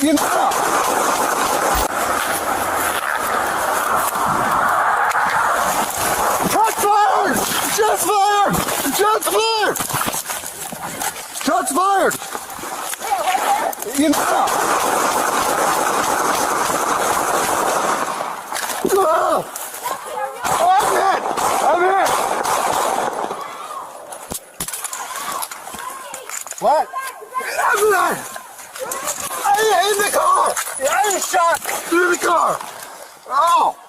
You know. Shots fired! Shots fired! Shots fired! Shots fired! You know. I'm hit! What? I'm in the car! I was shot through the car! Oh!